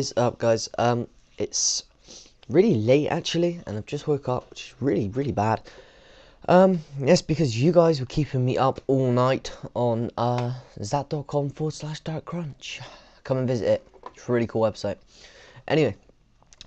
is up, guys? It's really late actually, and I've just woke up, which is really bad. Yes, because you guys were keeping me up all night on zat.com/darkcrunch. Come and visit it. It's a really cool website. Anyway,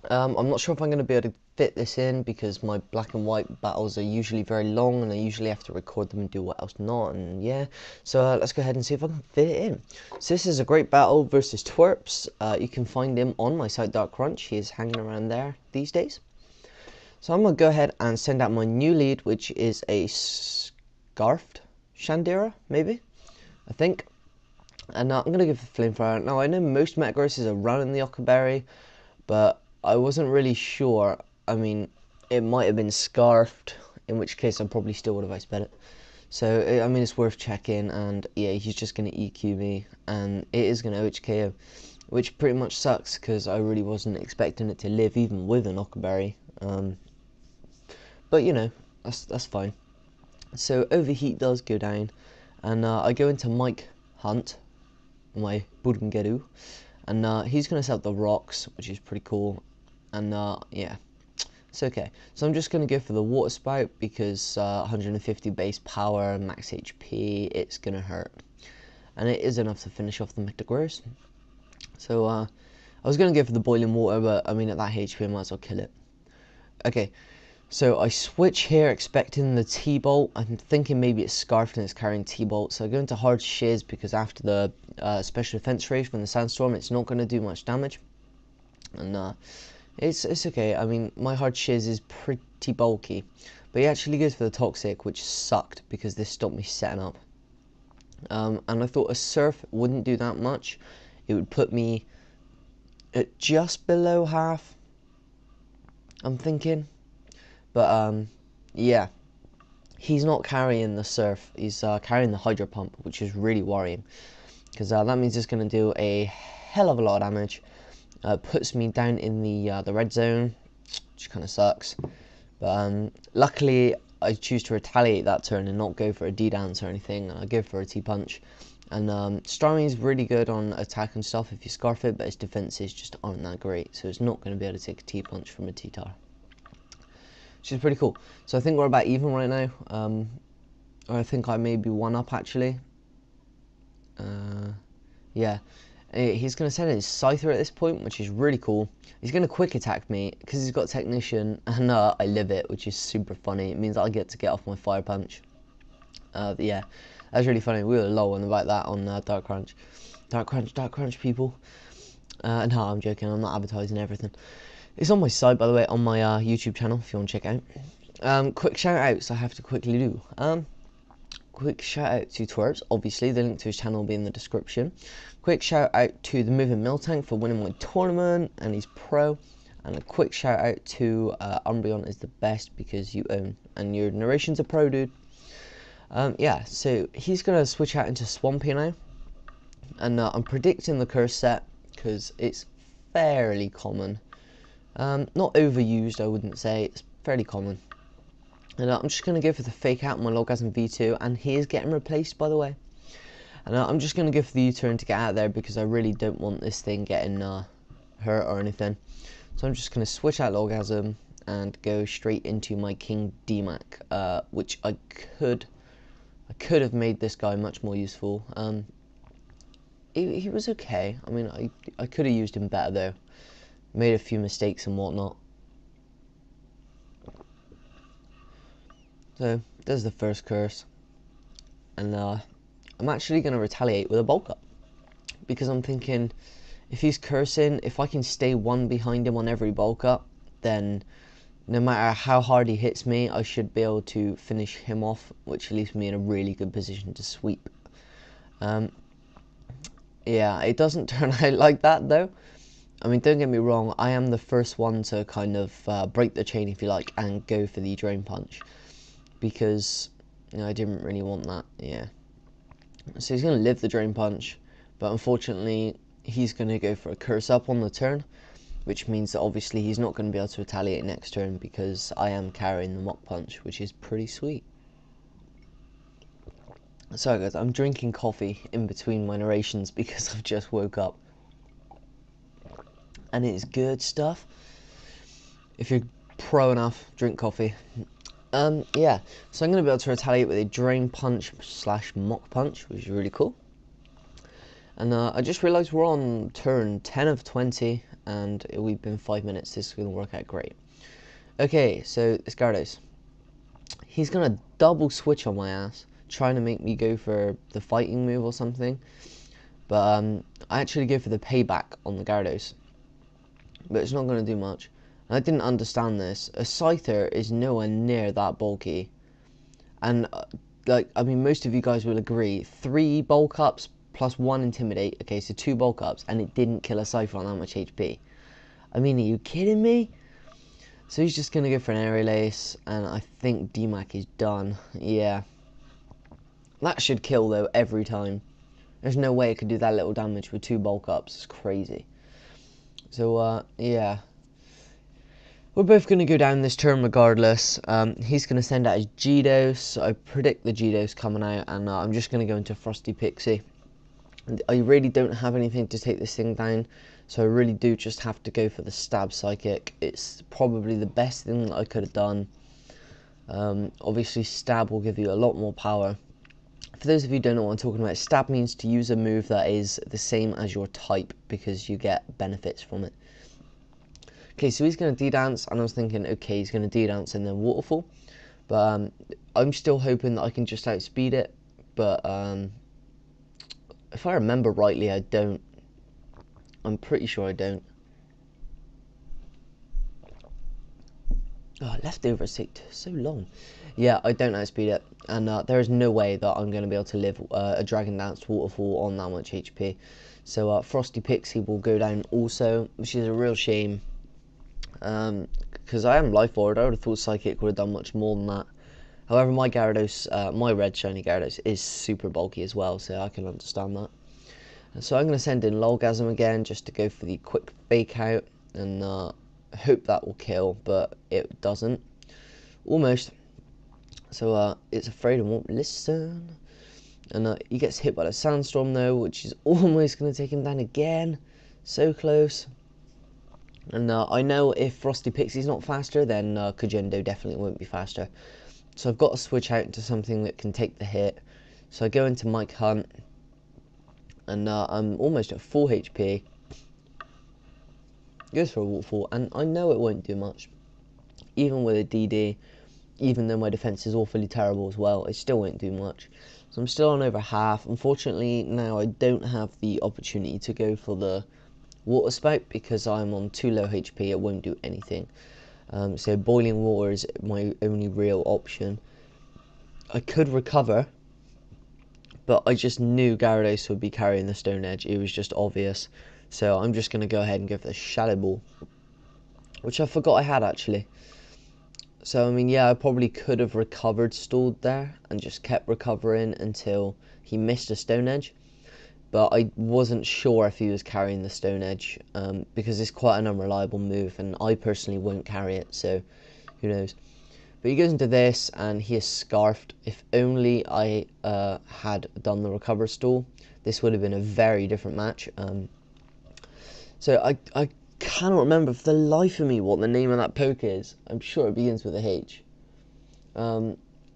I'm not sure if I'm going to be able to fit this in because my black and white battles are usually very long and I usually have to record them and do what else not, and yeah, so let's go ahead and see if I can fit it in. So this is a great battle versus Twerps. You can find him on my site Dark He is hanging around there these days. So I'm going to go ahead and send out my new lead, which is a Scarfed Shandira, maybe, I think. And I'm going to give the Flamethrower. Now I know most metagrosses are running the Ockerberry, but I wasn't really sure. I mean, it might have been Scarfed, in which case I probably still would have ice bet it. So, I mean, it's worth checking, and yeah, he's just going to EQ me, and it is going to OH KO, which pretty much sucks, because I really wasn't expecting it to live, even with an Ockerberry. But, you know, that's fine. So, Overheat does go down, and I go into Mike Hunt, my Burungeru, and he's going to set up the rocks, which is pretty cool, and yeah, it's okay. So I'm just going to go for the water spout because 150 base power, max HP, it's going to hurt, and it is enough to finish off the Metagross. So I was going to go for the boiling water, but I mean at that HP I might as well kill it. Okay, so I switch here expecting the T-Bolt. I'm thinking maybe it's Scarfed and it's carrying T-Bolt. So I go into hard shiz because after the special defense race from the sandstorm, it's not going to do much damage. And it's okay. I mean, my hard shiz is pretty bulky. But he actually goes for the toxic, which sucked because this stopped me setting up. And I thought a surf wouldn't do that much. It would put me at just below half, I'm thinking. But yeah, he's not carrying the surf, he's carrying the hydro pump, which is really worrying, because that means it's going to do a hell of a lot of damage. Puts me down in the red zone, which kind of sucks. But luckily I choose to retaliate that turn and not go for a D-dance or anything. I go for a T-punch. And Starmie's really good on attack and stuff if you scarf it, but its defenses just aren't that great, so it's not going to be able to take a T-punch from a T-tar, which is pretty cool. So I think we're about even right now. Or I think I may be one up actually. Yeah. He's going to send his Scyther at this point, which is really cool. He's going to quick attack me because he's got Technician, and I live it, which is super funny. It means I get to get off my Fire Punch. But yeah, that's really funny. We were low on about that on Dark Crunch. Dark Crunch, people. No, I'm joking. I'm not advertising everything. It's on my site, by the way, on my YouTube channel, if you want to check it out. Quick shout outs I have to quickly do. Quick shout out to Twerps, obviously, the link to his channel will be in the description. Quick shout out to the Moving Miltank for winning my tournament, and he's pro. And a quick shout out to Umbreon is the best because you own, and your narration's a pro, dude. Yeah, so he's going to switch out into Swampy now. And I'm predicting the curse set because it's fairly common. Not overused, I wouldn't say, it's fairly common. And I'm just going to go for the fake out my Logasm V2, and he is getting replaced, by the way. And I'm just going to go for the U-turn to get out there because I really don't want this thing getting hurt or anything. So I'm just going to switch out Logasm and go straight into my King DMAC, which I could have made this guy much more useful. He was okay. I mean, I could have used him better though. Made a few mistakes and whatnot. So there's the first curse, and I'm actually going to retaliate with a bulk up because I'm thinking if he's cursing, if I can stay one behind him on every bulk up, then no matter how hard he hits me, I should be able to finish him off, which leaves me in a really good position to sweep. Yeah, it doesn't turn out like that though. I mean, don't get me wrong, I am the first one to kind of break the chain, if you like, and go for the Drain Punch. Because, you know, I didn't really want that, yeah. So he's going to live the Drain Punch, but unfortunately, he's going to go for a Curse Up on the turn, which means that obviously he's not going to be able to retaliate next turn because I am carrying the Mach Punch, which is pretty sweet. Sorry guys, I'm drinking coffee in between my narrations because I've just woke up. and it's good stuff. If you're pro enough, drink coffee. Yeah, so I'm going to be able to retaliate with a drain punch / mock punch, which is really cool. And I just realised we're on turn 10 of 20, and we've been 5 minutes. This is going to work out great. Okay, so this Gyarados. He's going to double switch on my ass, trying to make me go for the fighting move or something. But I actually go for the payback on the Gyarados. But it's not going to do much. And I didn't understand this. A Scyther is nowhere near that bulky. And, I mean, most of you guys will agree. 3 bulk ups plus 1 intimidate. Okay, so 2 bulk ups. And it didn't kill a Scyther on that much HP. I mean, are you kidding me? So he's just going to go for an Aerial Ace, and I think DMAC is done. Yeah. That should kill, though, every time. There's no way it could do that little damage with 2 bulk ups. It's crazy. So, yeah. We're both going to go down this turn regardless. He's going to send out his Gyarados. I predict the Gyarados coming out, and I'm just going to go into Frosty Pixie. I really don't have anything to take this thing down. So I really do just have to go for the Stab Psychic. It's probably the best thing that I could have done. Obviously Stab will give you a lot more power. For those of you who don't know what I'm talking about, Stab means to use a move that is the same as your type, because you get benefits from it. Okay, so he's going to D-Dance, and I was thinking, okay, he's going to D-Dance and then Waterfall. But I'm still hoping that I can just outspeed it. But if I remember rightly, I don't. I'm pretty sure I don't. Oh, leftovers take so long. Yeah, I don't outspeed it. And there is no way that I'm going to be able to live a Dragon Dance Waterfall on that much HP. So Frosty Pixie will go down also, which is a real shame. Because I am Life Orb. I would have thought Psychic would have done much more than that. However, my Gyarados, my red shiny Gyarados, is super bulky as well, so I can understand that. So I'm going to send in Lolgasm again, just to go for the quick fake out, and hope that will kill, but it doesn't. Almost. So it's afraid and won't listen. And he gets hit by the Sandstorm though, which is almost going to take him down again. So close. And I know if Frosty Pixie's not faster, then Kujendo definitely won't be faster. So I've got to switch out into something that can take the hit. So I go into Mike Hunt. And I'm almost at full HP. Goes for a Waterfall, and I know it won't do much. Even with a DD, even though my defense is awfully terrible as well, it still won't do much. So I'm still on over half. Unfortunately, now I don't have the opportunity to go for the Water Spout because I'm on too low HP. It won't do anything. So Boiling Water is my only real option. I could recover, but I just knew Gyarados would be carrying the Stone Edge. It was just obvious. So I'm just going to go ahead and go for the Shadow Ball, which I forgot I had actually. So I mean, yeah, I probably could have recovered stalled there and just kept recovering until he missed a Stone Edge. But I wasn't sure if he was carrying the Stone Edge because it's quite an unreliable move, and I personally won't carry it, so who knows. But he goes into this, and he is Scarfed. If only I had done the recover stall, this would have been a very different match. So I cannot remember for the life of me what the name of that poke is. I'm sure it begins with a H.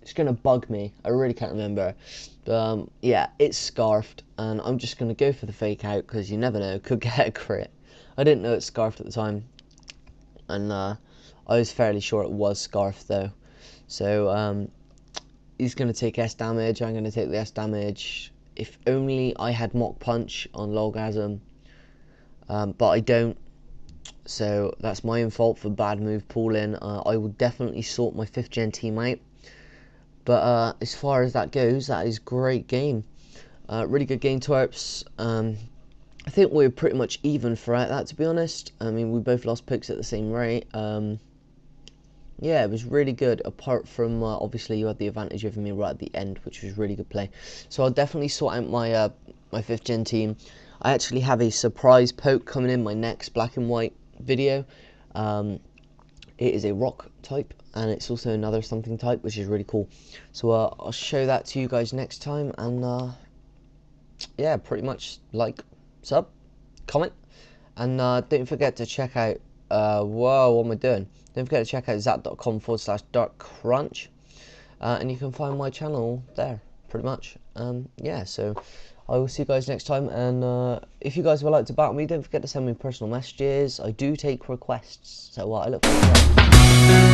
It's going to bug me. I really can't remember. But yeah, it's Scarfed, and I'm just going to go for the fake out because you never know, could get a crit. I didn't know it's Scarfed at the time, and I was fairly sure it was Scarfed though. So he's going to take S damage, I'm going to take the S damage. If only I had Mock Punch on Lolgasm, but I don't. So that's my own fault for bad move pooling. I will definitely sort my 5th gen team out. But as far as that goes, that is great game. Really good game, Twerps. I think we're pretty much even throughout that, to be honest. I mean, we both lost picks at the same rate. Yeah, it was really good, apart from, obviously, you had the advantage over me right at the end, which was really good play. So I'll definitely sort out my my 5th gen team. I actually have a surprise poke coming in my next black and white video. It is a rock type, and it's also another something type, which is really cool. So I'll show that to you guys next time, and yeah, pretty much like, sub, comment, And don't forget to check out, whoa, what am I doing? Don't forget to check out zap.com/darkcrunch. And you can find my channel there, pretty much. Yeah, so I will see you guys next time. And if you guys would like to battle me, don't forget to send me personal messages. I do take requests, so I look forward to that.